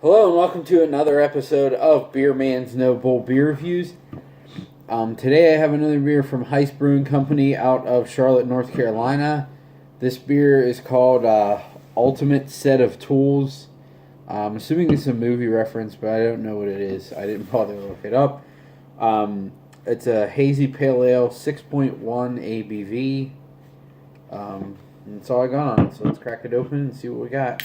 Hello and welcome to another episode of Beer Man's No Bull Beer Reviews. Today I have another beer from Heist Brewing Company out of Charlotte, North Carolina. This beer is called Ultimate Set of Tools. I'm assuming this is a movie reference, but I don't know what it is. I didn't bother to look it up. It's a Hazy Pale Ale, 6.1 ABV. That's all I got on it, so let's crack it open and see what we got.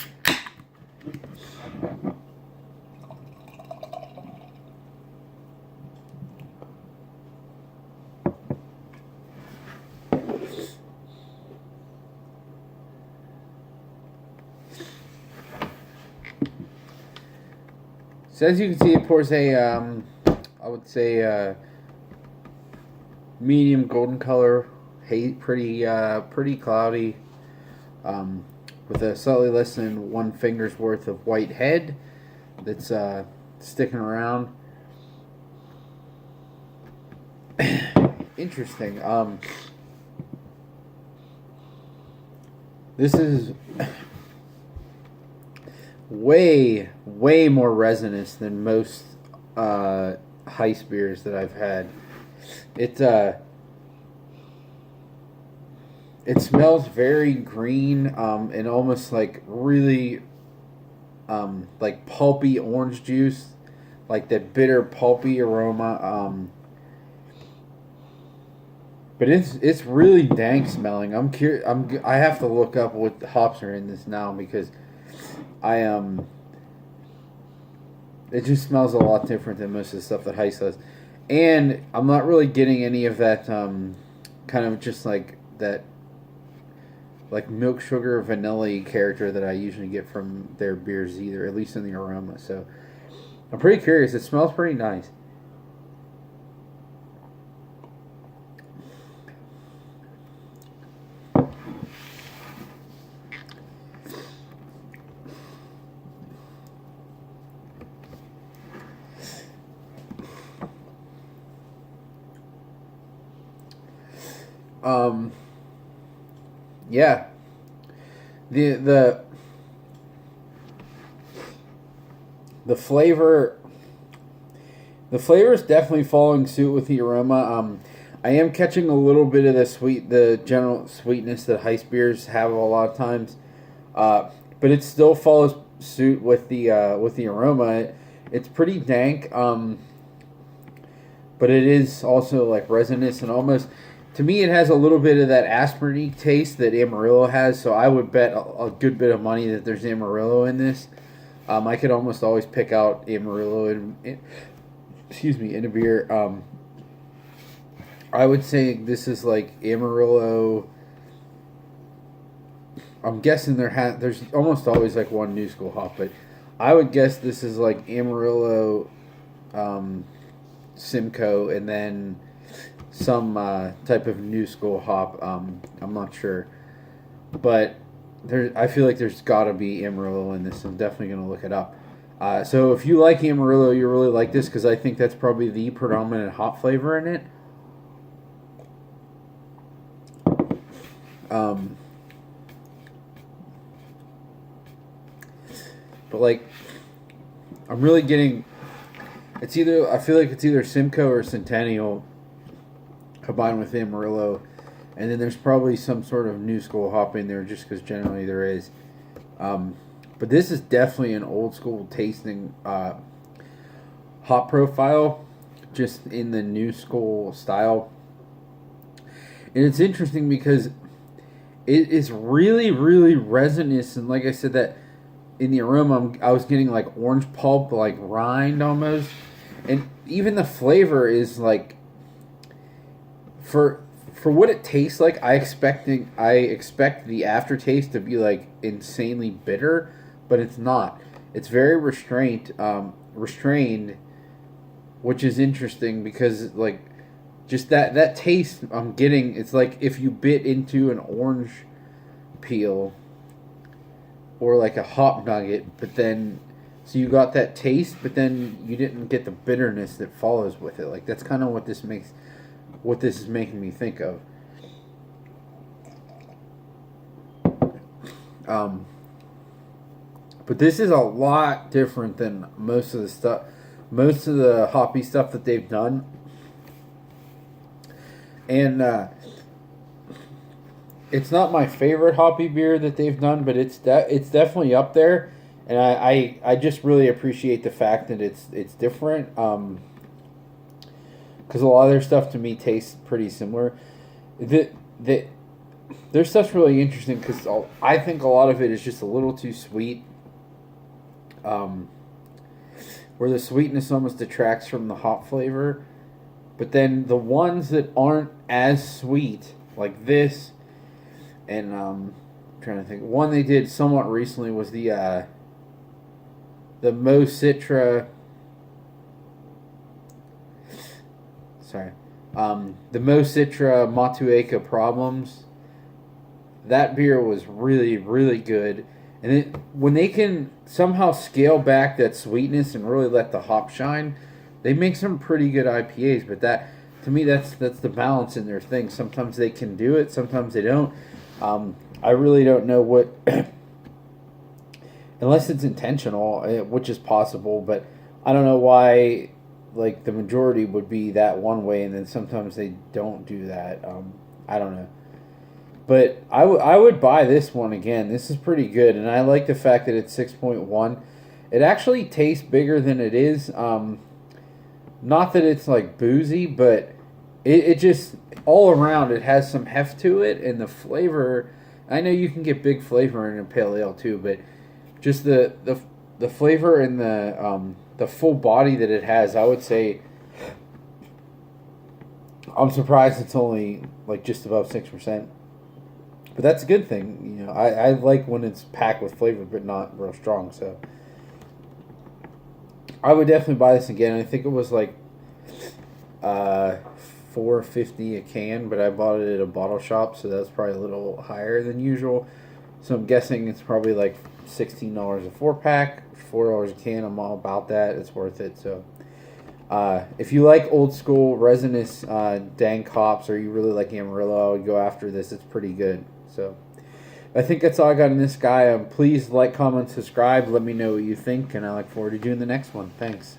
So as you can see, it pours a, I would say, medium golden color, pretty cloudy, with a slightly less than one finger's worth of white head that's sticking around. Interesting. This is way more resinous than most Heist beers that I've had. It smells very green and almost like really like pulpy orange juice, like that bitter pulpy aroma. But it's really dank smelling. I'm curious. I have to look up what hops are in this now because it just smells a lot different than most of the stuff that Heist does. And I'm not really getting any of that kind of just like that like milk sugar vanilla character that I usually get from their beers either, at least in the aroma. So I'm pretty curious. It smells pretty nice. Yeah. The flavor is definitely following suit with the aroma. I am catching a little bit of the general sweetness that Heist beers have a lot of times, but it still follows suit with the aroma. It's pretty dank, but it is also like resinous and almost. To me, it has a little bit of that aspirin taste that Amarillo has, so I would bet a good bit of money that there's Amarillo in this. I could almost always pick out Amarillo in a beer. I would say this is like Amarillo. I'm guessing there's almost always like one new school hop, but I would guess this is like Amarillo, Simcoe, and then some type of new school hop. I'm not sure, but I feel like there's got to be Amarillo in this. I'm definitely gonna look it up. So if you like Amarillo, you really like this because I think that's probably the predominant hop flavor in it. But like, I'm really getting. I feel like it's either Simcoe or Centennial combined with Amarillo, and then there's probably some sort of new school hop in there just because generally there is. But this is definitely an old school tasting hop profile, just in the new school style. And it's interesting because it is really resinous, and like I said, that in the aroma I was getting like orange pulp, like rind almost, and even the flavor is like. For what it tastes like, I expect the aftertaste to be like insanely bitter, but it's not. It's very restrained, which is interesting because like just that taste I'm getting. It's like if you bit into an orange peel or like a hop nugget, but then so you got that taste, but then you didn't get the bitterness that follows with it. Like that's kind of what this is making me think of. But this is a lot different than most of the hoppy stuff that they've done. And it's not my favorite hoppy beer that they've done, but it's definitely up there. And I just really appreciate the fact that it's different. Because a lot of their stuff to me tastes pretty similar. Their stuff's really interesting because I think a lot of it is just a little too sweet. Where the sweetness almost detracts from the hop flavor. But then the ones that aren't as sweet, like this, and I'm trying to think, one they did somewhat recently was the Mo Citra. Sorry, the Mo Citra Matueka Problems. That beer was really, really good. And when they can somehow scale back that sweetness and really let the hop shine, they make some pretty good IPAs. But that, to me, that's the balance in their thing. Sometimes they can do it, sometimes they don't. I really don't know what, unless it's intentional, which is possible. But I don't know why, like the majority would be that one way, and then sometimes they don't do that. I don't know. But I would buy this one again. This is pretty good, and I like the fact that it's 6.1. It actually tastes bigger than it is. Not that it's like boozy, but it just all around it has some heft to it, and the flavor. I know you can get big flavor in a pale ale too, but just the flavor and the full body that it has, I would say. I'm surprised it's only like just above 6%. But that's a good thing, you know. I like when it's packed with flavor, but not real strong. So I would definitely buy this again. I think it was like $4.50 a can, but I bought it at a bottle shop, so that's probably a little higher than usual. So I'm guessing it's probably like $16 a 4-pack, $4 a can. I'm all about that. It's worth it. So if you like old school resinous dank hops, or you really like Amarillo, I would go after this. It's pretty good. So I think that's all I got in this guy. Please like, comment, subscribe. Let me know what you think, and I look forward to doing the next one. Thanks.